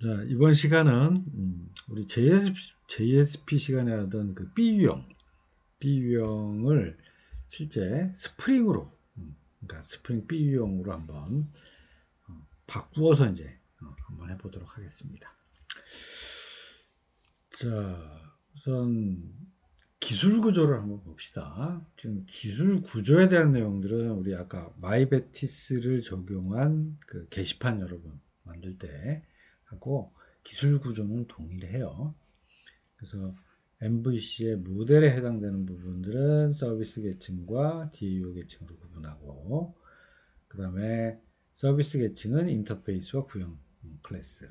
자, 이번 시간은 우리 JSP 시간에 하던 그 B 유형을 실제 스프링으로, 그러니까 스프링 B 유형으로 한번 바꾸어서 이제 한번 해보도록 하겠습니다. 자, 우선 기술 구조를 한번 봅시다. 지금 기술 구조에 대한 내용들은 우리 아까 마이베티스를 적용한 그 게시판 여러분 만들 때 하고 기술 구조는 동일해요. 그래서 MVC의 모델에 해당되는 부분들은 서비스 계층과 DAO 계층으로 구분하고, 그 다음에 서비스 계층은 인터페이스와 구형 클래스,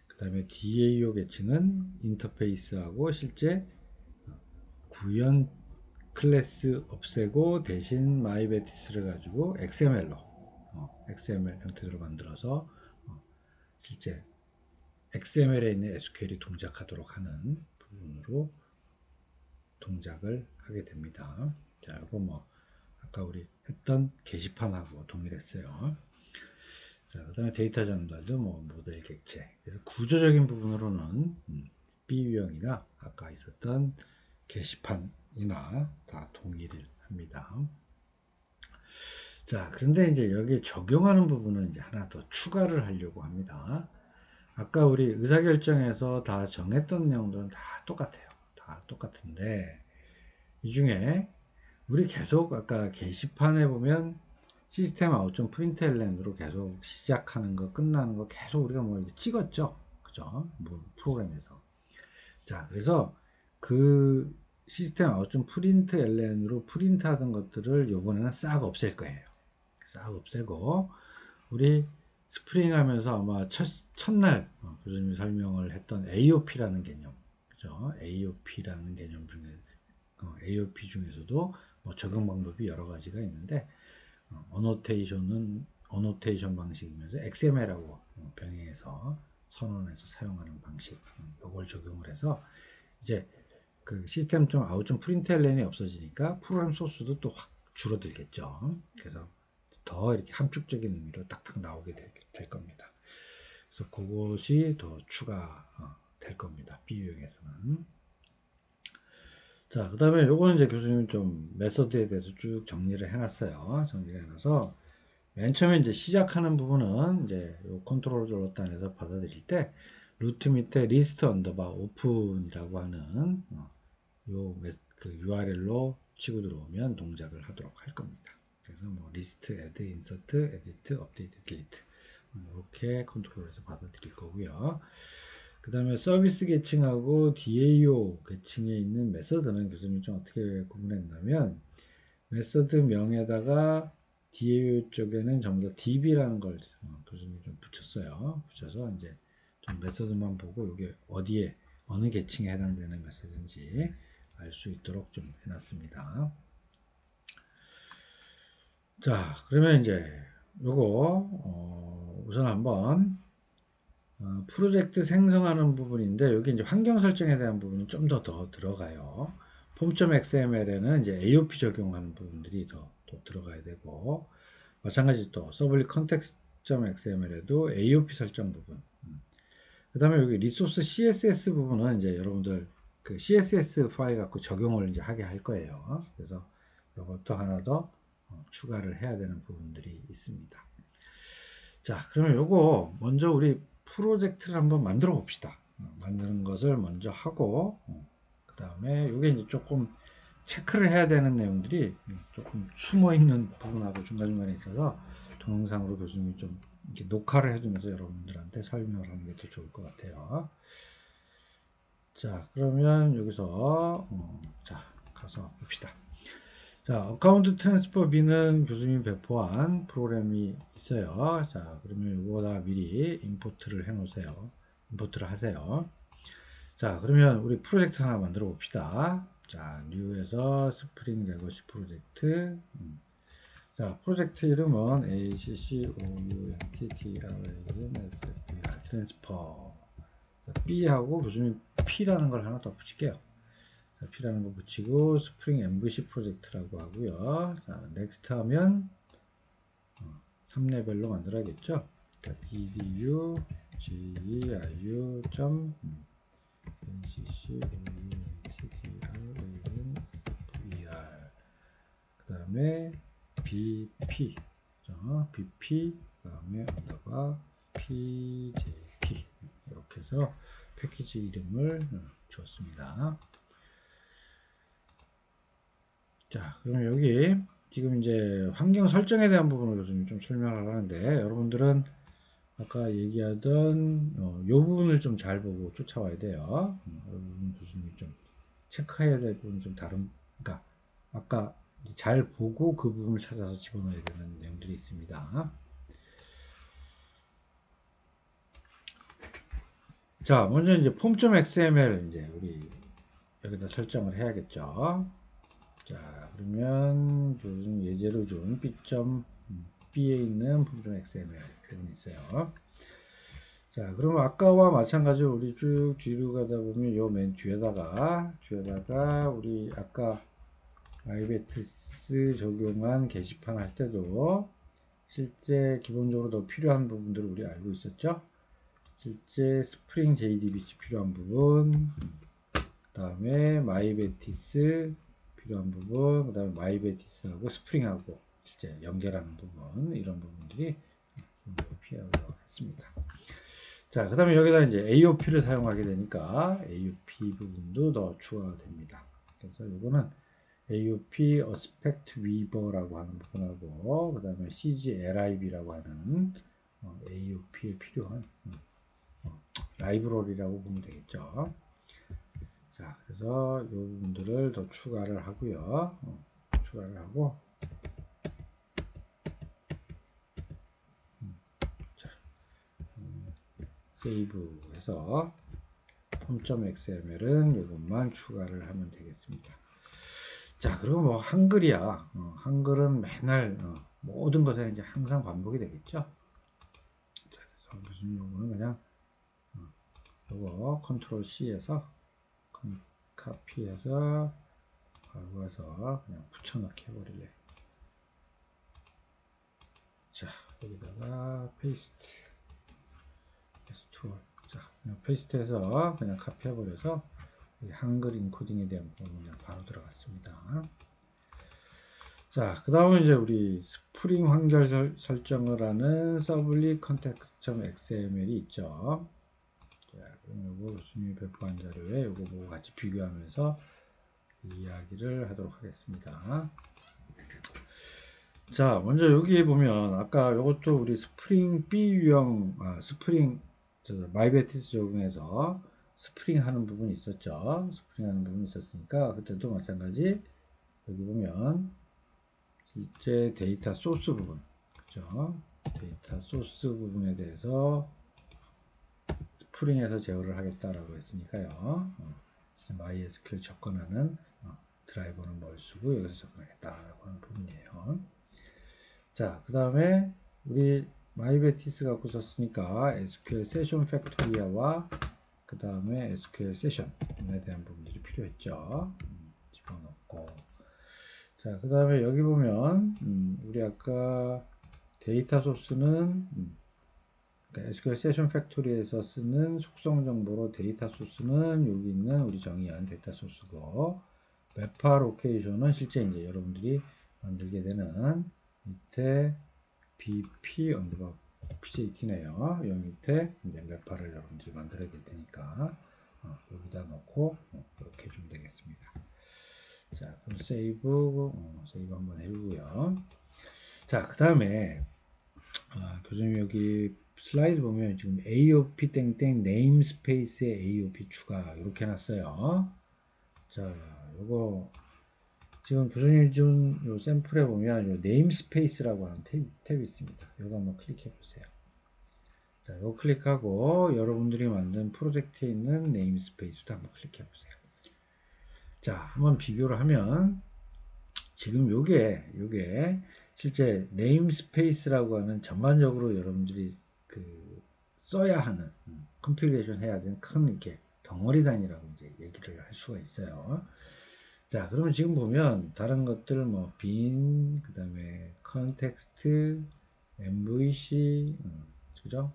그 다음에 DAO 계층은 인터페이스하고 실제 구현 클래스 없애고 대신 마이베티스를 가지고 XML 형태로 만들어서 실제 XML에 있는 SQL이 동작하도록 하는 부분으로 동작을 하게 됩니다. 자, 이거 뭐 아까 우리 했던 게시판하고 동일했어요. 자, 그다음에 데이터 전달도 뭐 모델 객체. 그래서 구조적인 부분으로는 B 유형이나 아까 있었던 게시판이나 다 동일을 합니다. 자, 그런데 이제 여기 적용하는 부분은 이제 하나 더 추가를 하려고 합니다. 아까 우리 의사결정에서 다 정했던 내용들은 다 똑같아요. 다 똑같은데, 이 중에 우리 계속 아까 게시판에 보면 시스템 아웃점 프린트 엘렌으로 계속 시작하는 거, 끝나는 거 계속 우리가 뭐 이렇게 찍었죠. 그죠? 뭐 프로그램에서. 자, 그래서 그 시스템 아웃점 프린트 엘렌으로 프린트 하던 것들을 요번에는 싹 없앨 거예요. 싹 없애고, 우리 스프링 하면서 아마 첫날 교수님이 설명을 했던 AOP라는 개념, 그죠? AOP라는 개념 중에 AOP 중에서도 뭐 적용 방법이 여러 가지가 있는데 어노테이션 방식이면서 XML하고 병행해서 선언해서 사용하는 방식, 이걸 적용을 해서 이제 그 시스템 좀 아웃 좀 프린트엘렌이 없어지니까 프로그램 소스도 또 확 줄어들겠죠. 그래서 더 이렇게 함축적인 의미로 딱딱 나오게 될 겁니다. 그래서 그것이 더 추가 될 겁니다. B유형에서는. 자, 그 다음에 요거는 이제 교수님 좀 메서드에 대해서 쭉 정리를 해놨어요. 정리를 해놔서 맨 처음에 이제 시작하는 부분은 이제 요 컨트롤 단에서 받아들일 때 루트 밑에 리스트 언더바 오픈이라고 하는 그 URL로 치고 들어오면 동작을 하도록 할 겁니다. 그래서 뭐 리스트, 애드, 인서트, 에디트, 업데이트, 딜리트 이렇게 컨트롤해서 받아들일 거고요. 그 다음에 서비스 계층하고 DAO 계층에 있는 메서드는 교수님이 좀 어떻게 구분했냐면 메서드 명에다가 DAO 쪽에는 전부 다 DB라는 걸 교수님이 좀 붙였어요. 붙여서 이제 좀 메서드만 보고 이게 어디에 어느 계층에 해당되는 메서드인지 알 수 있도록 좀 해놨습니다. 자, 그러면 이제 요거 우선 한번 프로젝트 생성하는 부분인데 여기 이제 환경 설정에 대한 부분이 좀 더 들어가요. 폼.xml에는 이제 AOP 적용하는 부분들이 더 들어가야 되고 마찬가지 또 서블릿 컨텍스트.xml에도 AOP 설정 부분. 그 다음에 여기 리소스 CSS 부분은 이제 여러분들 그 CSS 파일 갖고 적용을 이제 하게 할 거예요. 그래서 이것도 하나 더 추가를 해야 되는 부분들이 있습니다. 자, 그러면 요거 먼저 우리 프로젝트를 한번 만들어 봅시다. 만드는 것을 먼저 하고 그 다음에 요게 이제 조금 체크를 해야 되는 내용들이 조금 숨어 있는 부분하고 중간중간에 있어서 동영상으로 교수님이 좀 이렇게 녹화를 해주면서 여러분들한테 설명을 하는 게 더 좋을 것 같아요. 자, 그러면 여기서 자 가서 봅시다. 자, 어카운트 트랜스퍼 B는 교수님이 배포한 프로그램이 있어요. 자, 그러면 이거 다 미리 임포트를 해 놓으세요. 임포트를 하세요. 자, 그러면 우리 프로젝트 하나 만들어 봅시다. 자, 뉴에서 스프링 레거시 프로젝트. 자, 프로젝트 이름은 ACCOUNTTRANSFR 트랜스퍼 B하고 교수님 P라는 걸 하나 더 붙일게요. 자, P라는 거 붙이고 스프링 MVC 프로젝트라고 하고요. 자, 넥스트 하면 3레벨로 만들어야겠죠. 자, BDU GIU 점 NCCOUNTDRANSFER 그 다음에 BP BP 그 다음에 언더바 PJT 이렇게 해서 패키지 이름을 주었습니다. 자, 그럼 여기 지금 이제 환경 설정에 대한 부분을 좀 설명을 하는데 여러분들은 아까 얘기하던 이 부분을 좀 잘 보고 쫓아와야 돼요. 여러분 교수님이 좀 체크해야 될 부분 좀 다른, 그러니까 아까 잘 보고 그 부분을 찾아서 집어넣어야 되는 내용들이 있습니다. 자, 먼저 이제 폼.xml 이제 우리 여기다 설정을 해야겠죠. 자, 그러면 요즘 예제로 준 B.B에 있는 폼.xml 이런 게 있어요. 자, 그럼 아까와 마찬가지로 우리 쭉 뒤로 가다 보면 요 맨 뒤에다가 우리 아까 IBETS 적용한 게시판 할 때도 실제 기본적으로 더 필요한 부분들을 우리 알고 있었죠. 실제 스프링 JDBC 필요한 부분, 그 다음에 마이베티스 필요한 부분, 그 다음에 마이베티스하고 스프링하고 실제 연결하는 부분, 이런 부분들이 필요하다고 했습니다. 자, 그 다음에 여기다 이제 AOP를 사용하게 되니까 AOP 부분도 더 추가됩니다. 그래서 이거는 AOP Aspect Weaver라고 하는 부분하고, 그 다음에 CGLIB라고 하는 AOP에 필요한 라이브러리라고 보면 되겠죠. 자, 그래서 이 부분들을 더 추가를 하고요. 추가를 하고, 자, 세이브해서 폼.xml은 이것만 추가를 하면 되겠습니다. 자, 그리고 뭐 한글이야. 한글은 맨날 모든 것에 이제 항상 반복이 되겠죠. 자, 그래서 무슨 요거는 그냥 요거 컨트롤 C에서 카피해서 가고 와서 그냥 붙여넣기 해버릴래. 자, 여기다가 페이스트 툴. 자, 그냥 페이스트해서 그냥 카피해버려서 한글 인코딩에 대한 부분은 그냥 바로 들어갔습니다. 자, 그 다음은 이제 우리 스프링 환경 설정을 하는 서블리 컨텍스트.xml이 있죠. 자, 그럼 요거 교수님이 배포한 자료에 요거 보고 같이 비교하면서 이야기를 하도록 하겠습니다. 자, 먼저 여기 보면 아까 요것도 우리 스프링 B 유형, 스프링 마이베티스 적용해서 스프링 하는 부분이 있었죠. 스프링 하는 부분이 있었으니까 그때도 마찬가지 여기 보면 실제 데이터 소스 부분, 그죠? 데이터 소스 부분에 대해서 스프링에서 제어를 하겠다라고 했으니까요. MySQL 접근하는 드라이버는 뭘 쓰고 여기서 접근하겠다라고 하는 부분이에요. 자, 그 다음에 우리 마이베티스 갖고 썼으니까 SQL 세션 팩토리아와 그 다음에 SQL 세션에 대한 부분들이 필요했죠. 집어넣고. 자, 그 다음에 여기 보면 우리 아까 데이터 소스는 그러니까 SQL 세션 팩토리에서 쓰는 속성 정보로 데이터 소스는 여기 있는 우리 정의한 데이터 소스고, 매파 로케이션은 실제 이제 여러분들이 만들게 되는 밑에 BP 언더바 PJT네요. 이 밑에 이제 매파를 여러분들이 만들어야 될 테니까 여기다 넣고 이렇게 주면 되겠습니다. 자, 그럼 세이브 한번 해보고요. 자, 그 다음에 교수님 여기 슬라이드 보면 지금 AOP 땡땡 네임스페이스에 AOP 추가 이렇게 해놨어요. 자, 요거 지금 교수님 준 요 샘플에 보면 요 네임스페이스라고 하는 탭이 있습니다. 요거 한번 클릭해 보세요. 자, 요거 클릭하고 여러분들이 만든 프로젝트에 있는 네임스페이스도 한번 클릭해 보세요. 자, 한번 비교를 하면 지금 요게 실제 네임스페이스라고 하는 전반적으로 여러분들이 써야 하는 컨피그레이션 해야 되는 큰 이렇게 덩어리 단위라고 이제 얘기를 할 수가 있어요. 자, 그러면 지금 보면 다른 것들 뭐 빈, 그 다음에 컨텍스트, MVC, 그죠?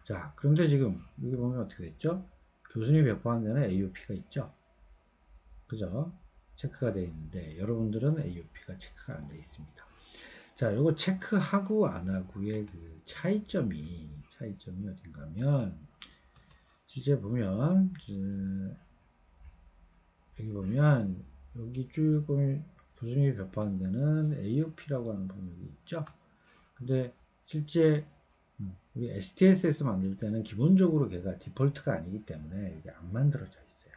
자, 그런데 지금 여기 보면 어떻게 됐죠? 교수님이 배포한 데는 AOP가 있죠. 그죠? 체크가 되어 있는데 여러분들은 AOP가 체크가 안 되어 있습니다. 자, 요거 체크하고 안 하고의 그 차이점이 어딘가면 실제 보면 여기 보면 여기 쭉 보면 교수님이 배포한 데는 AOP라고 하는 범위가 있죠. 근데 실제 우리 STS에서 만들 때는 기본적으로 걔가 디폴트가 아니기 때문에 이게 안 만들어져 있어요.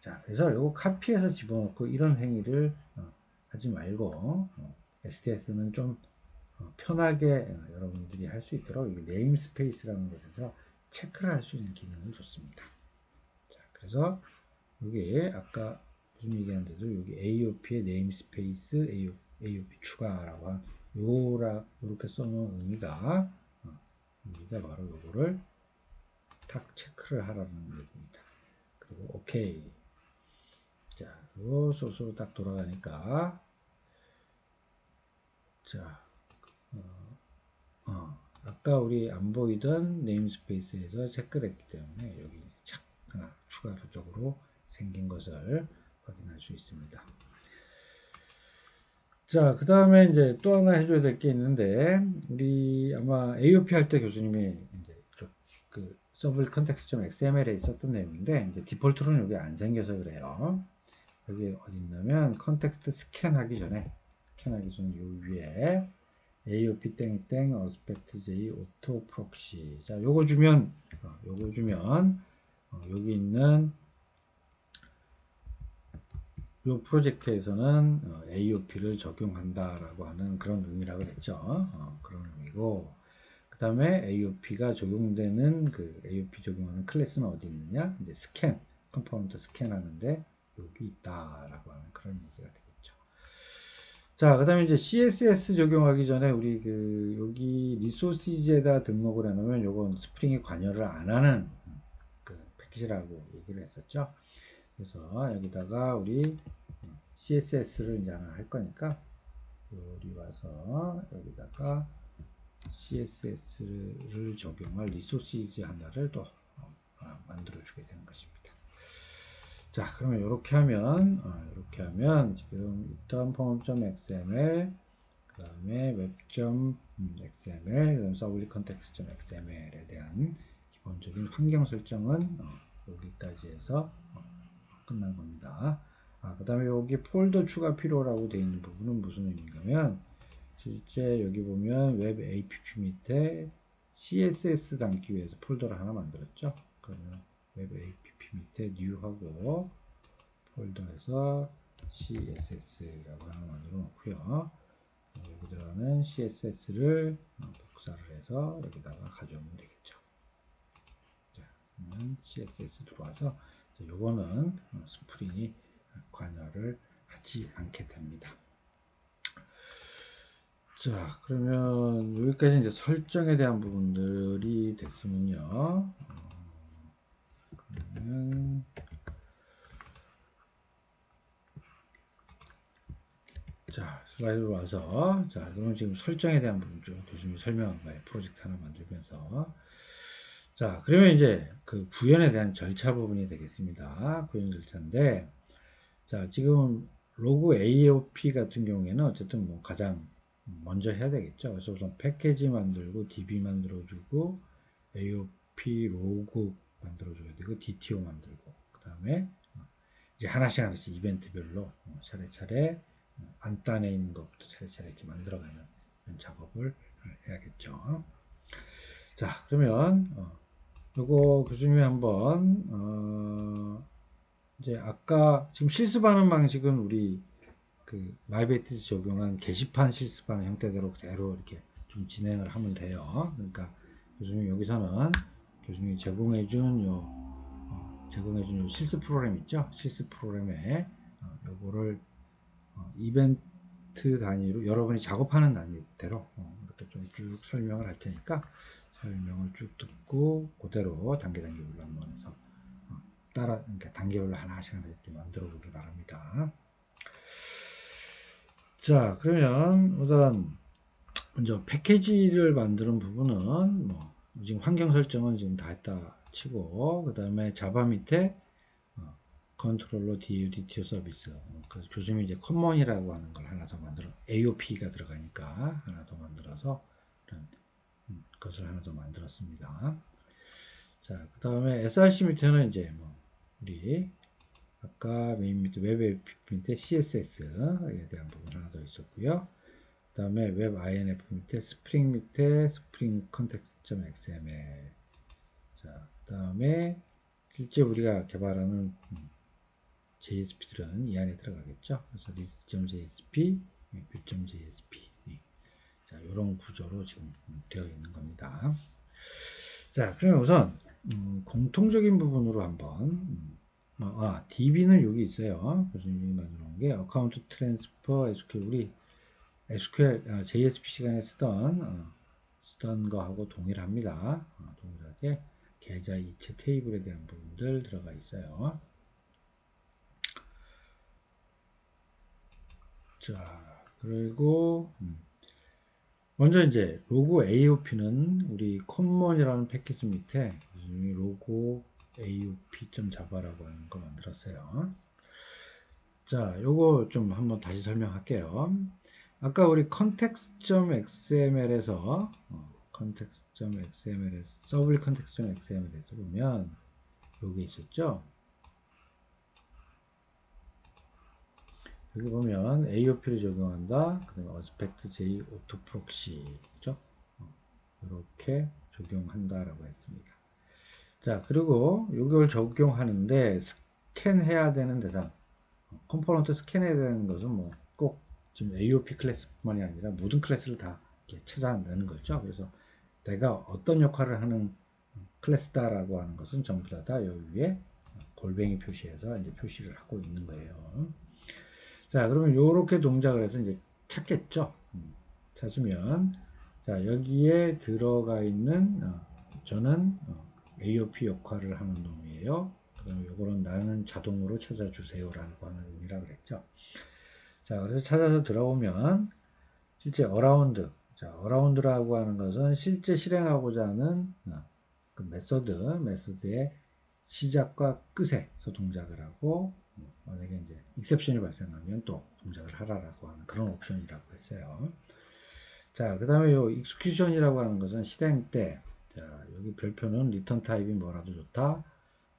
자, 그래서 요거 카피해서 집어넣고 이런 행위를 하지 말고 STS는 좀 편하게 여러분들이 할 수 있도록 이 네임스페이스라는 곳에서 체크를 할 수 있는 기능을 줬습니다. 자, 그래서 여기 아까 무슨 얘기한 데도 여기 AOP의 네임스페이스 AOP 추가라고 한 요렇게 써놓은 의미가 바로 요거를 탁 체크를 하라는 얘기입니다. 그리고 오케이. 자, 그리고 소스로 딱 돌아가니까 자, 아까 우리 안 보이던 네임스페이스에서 체크를 했기 때문에 여기 착 하나 추가적으로 생긴 것을 확인할 수 있습니다. 자, 그 다음에 이제 또 하나 해줘야 될 게 있는데, 우리 아마 AOP 할 때 교수님이 이제 그 서블 컨텍스트.xml에 있었던 내용인데, 이제 디폴트로는 여기 안 생겨서 그래요. 여기 어디 있냐면, 컨텍스트 스캔하기 전에 요 위에 AOP 땡땡 어스펙트 J 오토 프록시. 자, 요거 주면 여기 있는 이 프로젝트에서는 AOP를 적용한다라고 하는 그런 의미라고 했죠. 그런 의미고, 그 다음에 AOP가 적용되는 그 AOP 적용하는 클래스는 어디 있느냐? 이제 스캔, 컴포넌트 스캔하는데 여기 있다라고 하는 그런 얘기가 되겠죠. 자, 그 다음에 이제 CSS 적용하기 전에 우리 여기 리소시즈에다 등록을 해놓으면 요건 스프링이 관여를 안 하는 그 패키지라고 얘기를 했었죠. 그래서 여기다가 우리 CSS를 이제 하나 할 거니까 여기 와서 여기다가 CSS를 적용할 리소시즈 하나를 또 만들어 주게 되는 것입니다. 자, 그러면 이렇게 하면 지금 일단 form.xml 그 다음에 web.xml 그 다음 서블리 컨텍스트.xml에 대한 기본적인 환경 설정은 여기까지 해서 끝난 겁니다. 그 다음에 여기 폴더 추가 필요라고 되어 있는 부분은 무슨 의미인가면 실제 여기 보면 웹 app 밑에 CSS 담기 위해서 폴더를 하나 만들었죠. 그러면 웹 app 밑에 new하고 폴더에서 CSS라고 하나 만들어 놓고요. 여기 들어가는 CSS를 복사를 해서 여기다가 가져오면 되겠죠. 자, 그러면 CSS 들어와서 요거는 스프링이 관여를 하지 않게 됩니다. 자, 그러면 여기까지 이제 설정에 대한 부분들이 됐으면요. 그러면 자, 슬라이드로 와서 자, 그럼 지금 설정에 대한 부분 쭉 교수님이 설명한 거예요. 프로젝트 하나 만들면서. 자, 그러면 이제 그 구현에 대한 절차 부분이 되겠습니다. 구현 절차인데, 자, 지금 로그 AOP 같은 경우에는 어쨌든 뭐 가장 먼저 해야 되겠죠. 그래서 우선 패키지 만들고, DB 만들어주고, AOP 로그 만들어줘야 되고, DTO 만들고, 그 다음에 이제 하나씩 이벤트별로 차례차례 안단에 있는 것부터 차례차례 이렇게 만들어가는 작업을 해야겠죠. 자, 그러면 요거 교수님이 한번 이제 아까 지금 실습하는 방식은 우리 그 마이베티스 적용한 게시판 실습하는 형태대로 그대로 이렇게 좀 진행을 하면 돼요. 그러니까 교수님 여기서는 교수님이 제공해준 요 실습 프로그램 있죠? 실습 프로그램에 요거를 이벤트 단위로 여러분이 작업하는 단위대로 이렇게 좀 쭉 설명을 할 테니까 설명을 쭉 듣고 그대로 단계별로 한번 해서 그러니까 단계별로 하나씩 이렇게 만들어 보기 바랍니다. 자, 그러면 우선 먼저 패키지를 만드는 부분은 뭐 지금 환경 설정은 지금 다 했다 치고, 그 다음에 자바 밑에 컨트롤러 DUDT 서비스. 그래서 교수님이 이제 커먼이라고 하는 걸 하나 더 만들어, AOP가 들어가니까 하나 더 만들어서 이런 것을 하나 더 만들었습니다. 자, 그 다음에 SRC 밑에는 이제 뭐 우리 아까 메인 밑에 웹 API 밑에 CSS에 대한 부분 하나 더 있었고요. 그 다음에 웹 INF 밑에 스프링 밑에 스프링 컨텍스트.xml. 자, 그 다음에 실제 우리가 개발하는 JSP들은 이 안에 들어가겠죠. 그래서 list.jsp, view.jsp. 자, 이런 구조로 지금 되어 있는 겁니다. 자, 그러면 우선 공통적인 부분으로 한번 DB는 여기 있어요. 교수님이 만들어놓은 게 어카운트 트랜스퍼 SQL, 우리 SQL JSP 시간에 쓰던 거하고 동일합니다. 동일하게 계좌 이체 테이블에 대한 부분들 들어가 있어요. 자, 그리고 먼저 이제 로고 AOP는 우리 콤먼이라는 패키지 밑에 로고 AOP.java라고 하는 거 만들었어요. 자, 요거 좀 한번 다시 설명할게요. 아까 우리 context.xml에서 context.xml에서 서블 context.xml에서 보면 여기 있었죠. 여기 보면 AOP를 적용한다. 그 다음에 Aspect J Auto Proxy 죠. 이렇게 적용한다라고 했습니다. 자, 그리고 이걸 적용하는데 스캔해야 되는 대상, 컴포넌트 스캔해야 되는 것은 뭐 꼭 지금 AOP 클래스뿐만이 아니라 모든 클래스를 다 이렇게 찾아내는 거죠. 그래서 내가 어떤 역할을 하는 클래스다라고 하는 것은 전부 다 여기 위에 골뱅이 표시해서 이제 표시를 하고 있는 거예요. 자, 그러면 이렇게 동작을 해서 이제 찾겠죠. 찾으면 자, 여기에 들어가 있는 저는 AOP 역할을 하는 놈이에요. 그다음에 요거는 나는 자동으로 찾아주세요라고 하는 의미라 그랬죠. 자, 그래서 찾아서 들어오면 실제 자, 어라운드라고 하는 것은 실제 실행하고자 하는 그 메소드의 시작과 끝에서 동작을 하고, 만약에 이제 익셉션이 발생하면 또 동작을 하라라고 하는 그런 옵션이라고 했어요. 자, 그 다음에 요 execution이라고 하는 것은 실행 때, 자, 여기 별표는 return 타입이 뭐라도 좋다.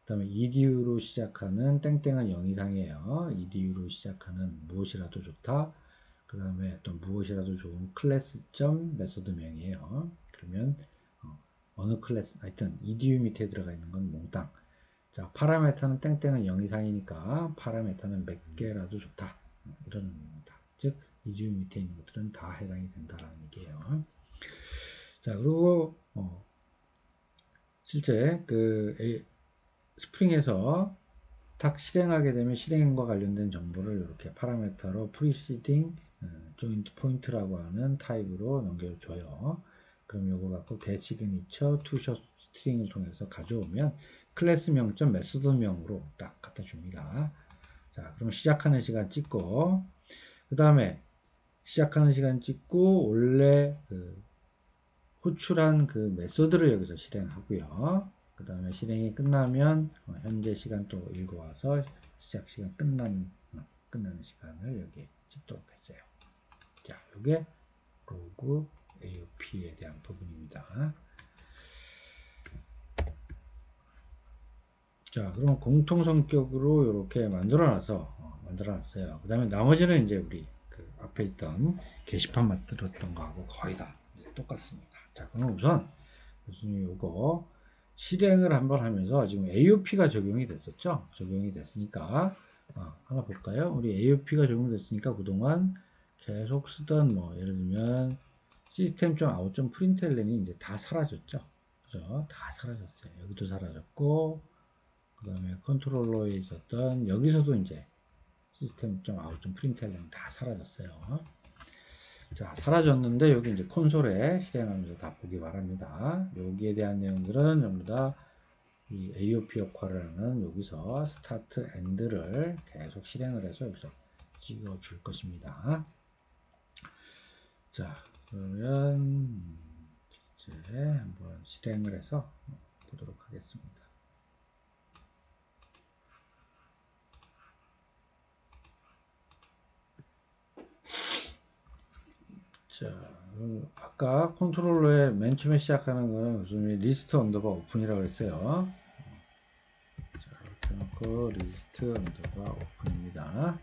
그 다음에 edu로 시작하는 땡땡은 0 이상이에요. edu로 시작하는 무엇이라도 좋다. 그 다음에 또 무엇이라도 좋은 클래스점 메소드명이에요. 그러면 어느 클래스, 하여튼 edu 밑에 들어가 있는 건 몽땅. 자, 파라메터는 땡땡은 0 이상이니까 파라메터는 몇 개라도 좋다. 이런 의미입니다. 즉 edu 밑에 있는 것들은 다 해당이 된다라는 얘기예요. 자, 그리고 실제 그 스프링에서 딱 실행하게 되면 실행과 관련된 정보를 이렇게 파라메터로 preceding joint point라고 하는 타입으로 넘겨줘요. 그럼 요거 갖고 get signature to show string을 통해서 가져오면 클래스 명점 메소드명으로 딱 갖다 줍니다. 자, 그럼 시작하는 시간 찍고, 그 다음에 시작하는 시간 찍고 원래 호출한 그 메소드를 여기서 실행하고요. 그 다음에 실행이 끝나면 현재 시간 또 읽어와서 시작 시간 끝나는 시간을 여기 찍도록 했어요. 자, 이게 로그 AOP에 대한 부분입니다. 자, 그럼 공통 성격으로 이렇게 만들어놨어요. 그 다음에 나머지는 이제 우리 그 앞에 있던 게시판 만들었던 거하고 거의 다 똑같습니다. 자, 그럼 우선 교수님 요거 실행을 한번 하면서 지금 AOP가 적용이 됐었죠. 적용이 됐으니까 하나 볼까요? 우리 AOP가 적용됐으니까 그동안 계속 쓰던 뭐 예를 들면 system.out.println이 이제 다 사라졌죠. 그죠? 다 사라졌어요. 여기도 사라졌고, 그 다음에 컨트롤러에 있었던 여기서도 이제 system.out.println 다 사라졌어요. 자, 사라졌는데 여기 이제 콘솔에 실행하면서 다 보기 바랍니다. 여기에 대한 내용들은 전부 다 이 AOP 역할을 하는 여기서 스타트 엔드를 계속 실행을 해서 여기서 찍어 줄 것입니다. 자, 그러면 이제 한번 실행을 해서 보도록 하겠습니다. 자, 아까 컨트롤러의 맨 처음에 시작하는 거는 무슨 리스트 언더바 오픈이라고 했어요. 자, 이렇게 놓고 리스트 언더바 오픈입니다.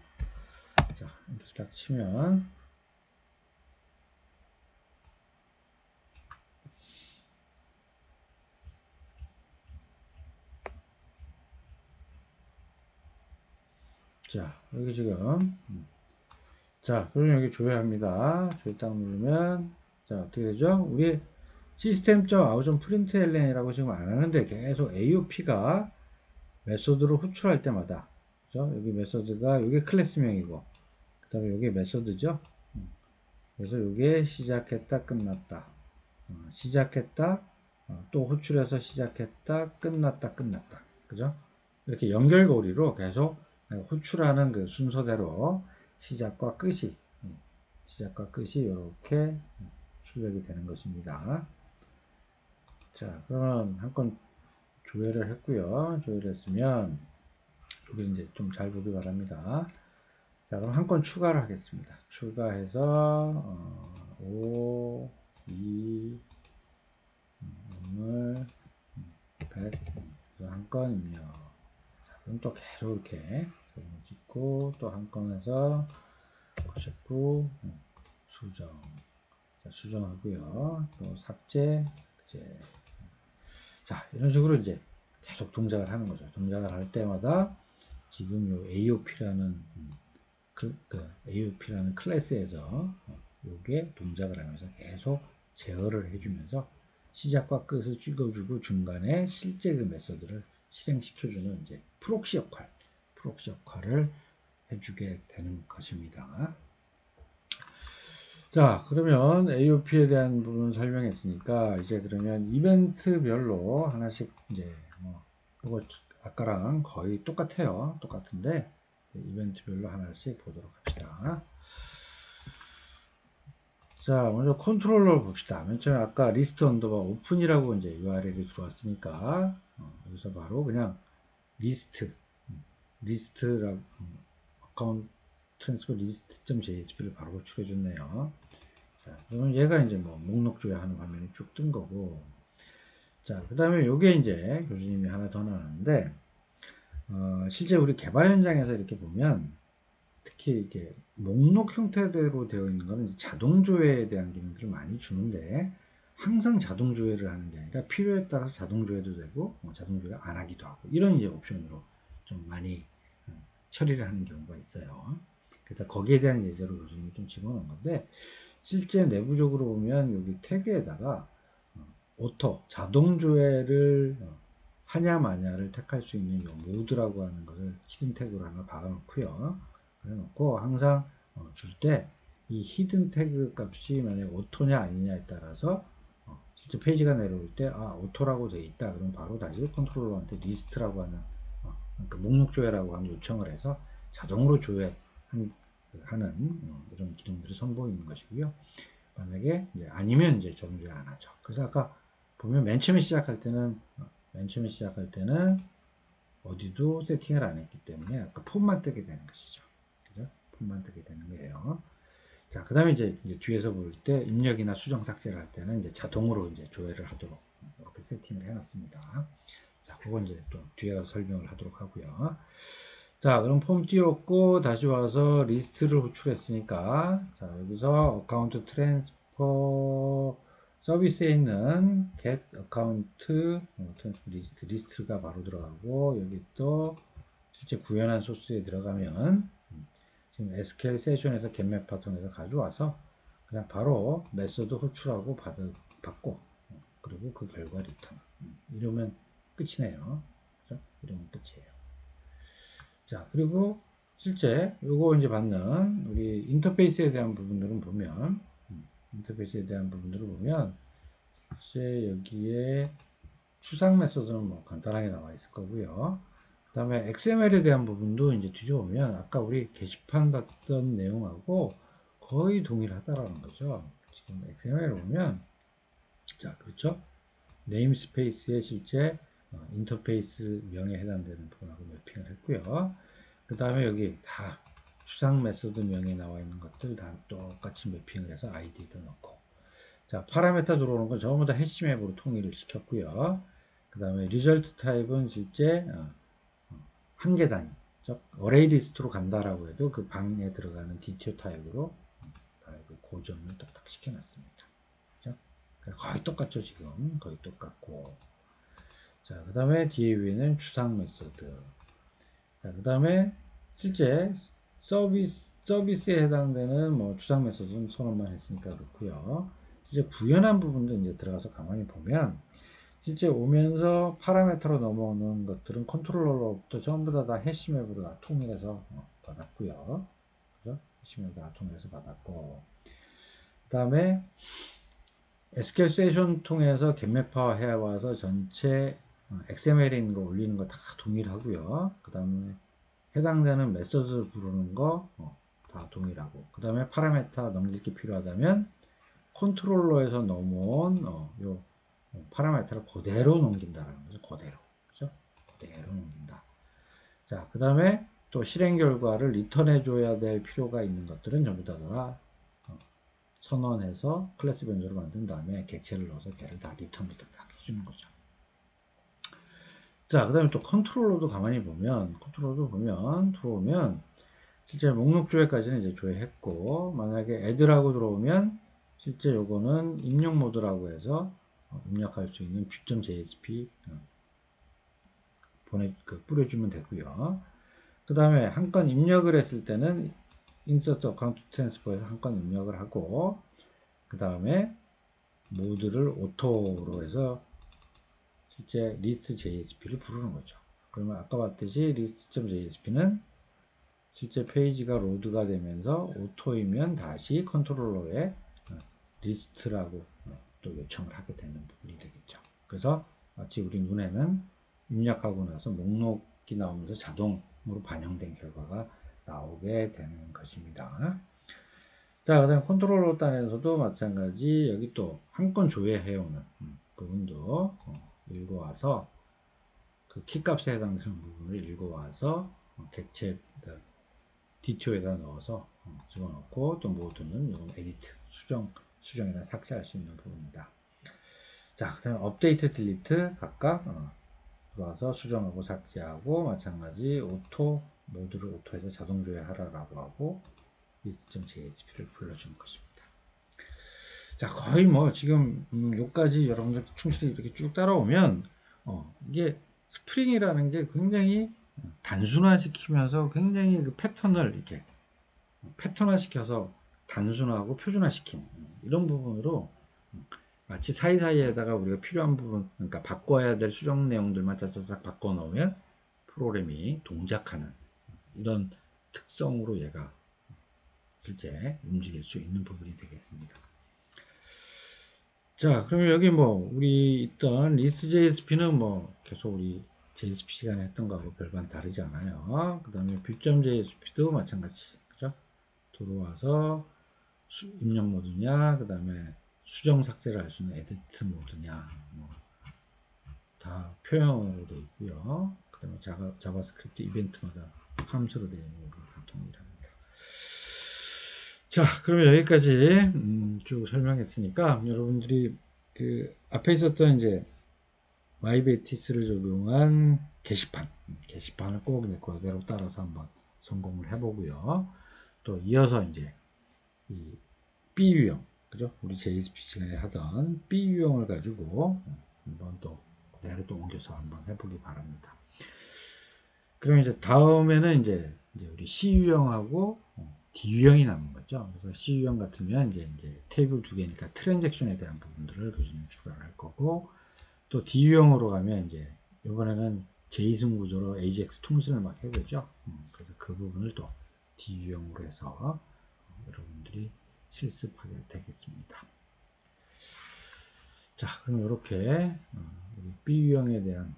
자, 엔터 딱 치면 자, 여기 지금 자, 그럼 여기 조회합니다. 조회 딱 누르면 자, 어떻게 되죠? 우리 system.out.println이라고 지금 안 하는데 계속 AOP가 메소드로 호출할 때마다 그죠? 여기 메소드가 이게 클래스명이고 그 다음에 여기 메소드죠. 그래서 이게 시작했다 끝났다 시작했다 또 호출해서 시작했다 끝났다 끝났다 그죠? 이렇게 연결고리로 계속 호출하는 그 순서대로 시작과 끝이 이렇게 출력이 되는 것입니다. 자, 그러면 한 건 조회를 했고요. 조회를 했으면 여기 이제 좀 잘 보기 바랍니다. 자, 그럼 한 건 추가를 하겠습니다. 추가해서 5, 2, 오늘 100, 한 건 입력. 자, 그럼 또 계속 이렇게 찍고 또 한 건에서 99 수정. 자, 수정하고요. 또 삭제, 이제 자, 이런 식으로 이제 계속 동작을 하는 거죠. 동작을 할 때마다 지금 요 AOP라는 AOP라는 클래스에서 요게 동작을 하면서 계속 제어를 해주면서 시작과 끝을 찍어주고 중간에 실제 그 메서드를 실행시켜주는 이제 프록시 역할을 해주게 되는 것입니다. 자, 그러면 AOP에 대한 부분 설명했으니까 이제 그러면 이벤트별로 하나씩 이제 이거 아까랑 거의 똑같아요. 똑같은데 이벤트별로 하나씩 보도록 합시다. 자, 먼저 컨트롤러를 봅시다. 맨 처음에 아까 리스트 언더바 오픈이라고 이제 URL이 들어왔으니까 여기서 바로 그냥 리스트라고 어카운트 트랜스퍼 리스트.jsp를 바로 호출해 줬네요. 자, 그러면 얘가 이제 뭐 목록 조회하는 화면이 쭉 뜬 거고. 자, 그 다음에 요게 이제 교수님이 하나 더 나왔는데, 실제 우리 개발 현장에서 이렇게 보면, 특히 이게 목록 형태대로 되어 있는 거는 자동 조회에 대한 기능들을 많이 주는데, 항상 자동 조회를 하는 게 아니라 필요에 따라서 자동 조회도 되고, 자동 조회 안 하기도 하고, 이런 이제 옵션으로 좀 많이 처리를 하는 경우가 있어요. 그래서 거기에 대한 예제로 교수님이 좀 집어넣은 건데, 실제 내부적으로 보면 여기 태그에다가 오토 자동 조회를 하냐 마냐를 택할 수 있는 이 모드라고 하는 것을 히든 태그로 하나 박아 놓고요. 그래 놓고 항상 줄 때 이 히든 태그 값이 만약 오토냐 아니냐에 따라서 실제 페이지가 내려올 때 오토라고 되어 있다. 그럼 바로 다시 컨트롤러한테 리스트라고 하는 그러니까 목록 조회라고 하는 요청을 해서 자동으로 조회하는 이런 기능들을 선보이는 것이고요. 만약에 이제 아니면 이제 자동 조회 안 하죠. 그래서 아까 보면 맨 처음에 시작할 때는 어디도 세팅을 안 했기 때문에 아까 폼만 뜨게 되는 것이죠. 그죠? 폼만 뜨게 되는 거예요. 자, 그 다음에 이제 뒤에서 볼 때 입력이나 수정 삭제를 할 때는 이제 자동으로 이제 조회를 하도록 이렇게 세팅을 해놨습니다. 자, 그건 이제 또 뒤에 가서 설명을 하도록 하고요. 자, 그럼 폼 띄웠고 다시 와서 리스트를 호출했으니까 자, 여기서 어카운트 트랜스퍼 서비스에 있는 get account transfer 리스트가 바로 들어가고 여기 또 실제 구현한 소스에 들어가면 지금 SQL 세션에서 getMap파 통해서 가져와서 그냥 바로 메소드 호출하고 받고 그리고 그 결과 리턴 이러면 끝이네요. 그죠? 이러면 끝이에요. 자, 그리고 실제 요거 이제 받는 우리 인터페이스에 대한 부분들은 보면 실제 여기에 추상 메소드는 뭐 간단하게 나와 있을 거고요. 그 다음에 XML에 대한 부분도 이제 뒤져보면 아까 우리 게시판 봤던 내용하고 거의 동일하다라는 거죠. 지금 XML 을 보면 자, 그렇죠? 네임스페이스의 실제 인터페이스 명에 해당되는 부분하고 매핑을 했고요. 그 다음에 여기 다 추상 메소드 명에 나와 있는 것들 다 똑같이 매핑을 해서 아이디도 넣고, 자, 파라메타 들어오는 건 전부 다 해시맵으로 통일을 시켰고요. 그 다음에 리절트 타입은 실제 한 개 단위, 즉 어레이 리스트로 간다라고 해도 그 방에 들어가는 디티오 타입으로 그 고정을 딱딱 시켜놨습니다. 그죠? 거의 똑같죠, 지금. 거의 똑같고. 자, 그 다음에 뒤에 위에는 추상 메소드. 자, 그 다음에 실제 서비스에 해당되는 뭐 추상 메소드는 선언만 했으니까 그렇고요. 이제 구현한 부분도 이제 들어가서 가만히 보면 실제 오면서 파라메터로 넘어오는 것들은 컨트롤러로부터 전부 다 해시맵으로 다 통일해서 받았고요. 그죠? 해시맵으로 다 통일해서 받았고, 그 다음에 SQL 세션 통해서 겟매파 해와서 전체 XML에 있는 거 올리는 거 다 동일하고요. 그 다음에 해당되는 메소드 부르는 거 다 동일하고, 그 다음에 파라메타 넘길 게 필요하다면 컨트롤러에서 넘어온 요 파라메타를 그대로 넘긴다라는 거죠. 그대로. 그죠? 그대로 넘긴다. 자, 그 다음에 또 실행 결과를 리턴해 줘야 될 필요가 있는 것들은 전부 다 선언해서 클래스 변조를 만든 다음에 객체를 넣어서 걔를 다 리턴을 딱 해주는 거죠. 자, 그 다음에 또 컨트롤러도 가만히 보면, 컨트롤러도 보면, 들어오면, 실제 목록 조회까지는 이제 조회했고, 만약에 애드라고 들어오면, 실제 요거는 입력 모드라고 해서 입력할 수 있는 view.jsp 뿌려주면 되고요. 그 다음에 한 건 입력을 했을 때는 insert account transfer에서 한 건 입력을 하고, 그 다음에 모드를 오토로 해서 실제 list.jsp를 부르는 거죠. 그러면 아까 봤듯이 list.jsp는 실제 페이지가 로드가 되면서 오토이면 다시 컨트롤러에 리스트라고 또 요청을 하게 되는 부분이 되겠죠. 그래서 마치 우리 눈에는 입력하고 나서 목록이 나오면서 자동으로 반영된 결과가 나오게 되는 것입니다. 자, 그 다음에 컨트롤러 단에서도 마찬가지 여기 또 한 건 조회해오는 부분도 읽어와서 그 키값에 해당되는 부분을 읽어와서 객체 DTO에다 넣어서 집어넣고, 또 모드는 이건 에디트 수정이나 삭제할 수 있는 부분이다. 자, 그 다음에 업데이트 딜리트 각각 들어와서 수정하고 삭제하고, 마찬가지 오토 모드를 오토해서 자동 조회하라라고 하고 list.jsp를 불러주는 것입니다. 자, 거의 뭐 지금 여기까지 여러분들 충실히 이렇게 쭉 따라오면 이게 스프링이라는 게 굉장히 단순화시키면서 굉장히 그 패턴을 이렇게 패턴화시켜서 단순화하고 표준화시킨 이런 부분으로 마치 사이사이에다가 우리가 필요한 부분, 그러니까 바꿔야 될 수정 내용들만 짝짝짝 바꿔 놓으면 프로그램이 동작하는 이런 특성으로 얘가 실제 움직일 수 있는 부분이 되겠습니다. 자, 그러면 여기 뭐 우리 있던 list.jsp는 뭐 계속 우리 JSP 시간에 했던 거하고 별반 다르지 않아요. 그 다음에 view.jsp도 마찬가지, 그죠? 들어와서 입력 모드냐, 그 다음에 수정 삭제를 할 수 있는 에디트 모드냐, 뭐 다 표현으로 되어 있고요. 그 다음에 자바스크립트 이벤트마다 함수로 되어 있는 거 다 동일합니다. 자, 그러면 여기까지 쭉 설명했으니까 여러분들이 그 앞에 있었던 이제 마이베티스를 적용한 게시판을 꼭 그대로 따라서 한번 성공을 해보고요. 또 이어서 이제 이 B 유형, 그죠? 우리 JSP 시간에 하던 B 유형을 가지고 한번 또 그대로 또 옮겨서 한번 해보기 바랍니다. 그럼 이제 다음에는 이제 우리 C 유형하고 D 유형이 남은 거죠. 그래서 C 유형 같으면 이제 테이블 두 개니까 트랜잭션에 대한 부분들을 교수님 추가할 거고, 또 D 유형으로 가면 이제 이번에는 제이슨 구조로 AJAX 통신을 막 해보죠. 그래서 그 부분을 또 D 유형으로 해서 여러분들이 실습하게 되겠습니다. 자, 그럼 이렇게 우리 B 유형에 대한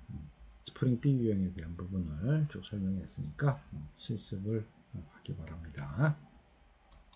스프링 B 유형에 대한 부분을 쭉 설명했으니까 실습을 하기 바랍니다.